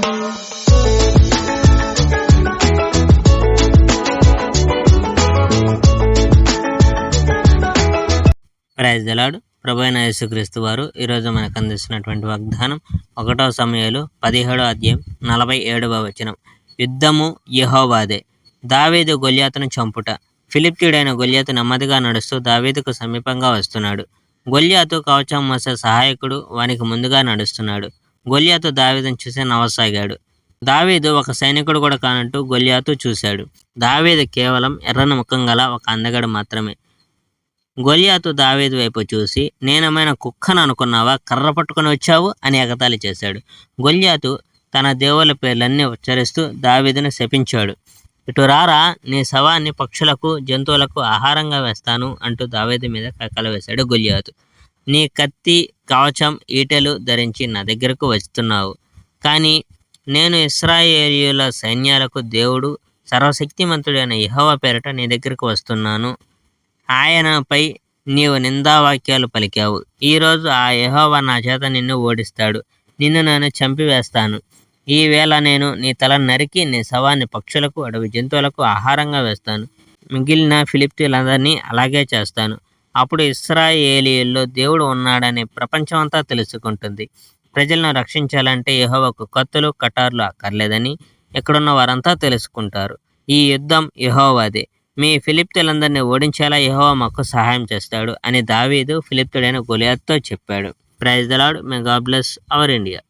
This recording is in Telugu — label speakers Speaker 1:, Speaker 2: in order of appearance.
Speaker 1: Praise the lord. ప్రభువైన యేసుక్రీస్తు వారు ఈరోజు మనకు అందిస్తున్నటువంటి వాగ్దానం 1 సమూయేలు 17వ అధ్యాయం 47వ వచనం. యుద్ధము యెహోవాదే, దావీదు గొల్యాతును చంపుట. ఫిలిష్తీయుడైన గొల్యాతు నెమ్మదిగా నడుస్తూ దావీదుకు సమీపంగా వస్తున్నాడు. గొల్యాతు కవచం మోసే సహాయకుడు వానికి ముందుగా నడుస్తున్నాడు. గొల్యాతు దావీదును చూసి నవ్వసాగాడు. దావీదు ఒక సైనికుడు కూడా కానట్టు గొల్యాతు చూశాడు. దావీదు కేవలం ఎర్రని ముఖం గల ఒక అందగాడు మాత్రమే. గొల్యాతు దావీదు వైపు చూసి, నేనేమైనా కుక్కను అనుకున్నావా, కర్ర పట్టుకొని వచ్చావు అని ఎగతాళి చేశాడు. గొల్యాతు తన దేవుళ్ళ పేర్లన్నీ ఉచ్చరిస్తూ దావీదును శపించాడు. ఇటు రారా, నీ శవాన్ని పక్షులకు జంతువులకు ఆహారంగా వేస్తాను అంటూ దావీదు మీద కేకలు వేశాడు గొల్యాతు. నీ కత్తి, కవచం, ఈటెలు ధరించి నా దగ్గరకు వస్తున్నావు, కానీ నేను ఇశ్రాయేలీయుల సైన్యాలకు దేవుడు సర్వశక్తిమంతుడైన యెహోవా పేరిట నీ దగ్గరకు వస్తున్నాను. ఆయనపై నీవు నిందావాక్యాలు పలికావు. ఈరోజు ఆ యెహోవా నా చేత నిన్ను ఓడిస్తాడు. నిన్ను నేను చంపివేస్తాను. ఈవేళ నేను నీ తల నరికి నీ శవాన్ని పక్షులకు, అడవి జంతువులకు ఆహారంగా వేస్తాను. మిగిలిన ఫిలిష్తీయులందరినీ అలాగే చేస్తాను. అప్పుడు ఇశ్రాయేలీయుల్లో దేవుడు ఉన్నాడని ప్రపంచమంతా తెలుసుకుంటుంది. ప్రజలను రక్షించాలంటే యెహోవాకు కత్తులు, కటార్లు అక్కర్లేదని ఇక్కడున్న వారంతా తెలుసుకుంటారు. ఈ యుద్ధం యెహోవాదే. మీ ఫిలిష్తీయులందరినీ ఓడించేలా యెహోవా మాకు సహాయం చేస్తాడు అని దావీదు ఫిలిష్తీయుడైన గొలియాతుతో చెప్పాడు. Praise the Lord. May God bless our India.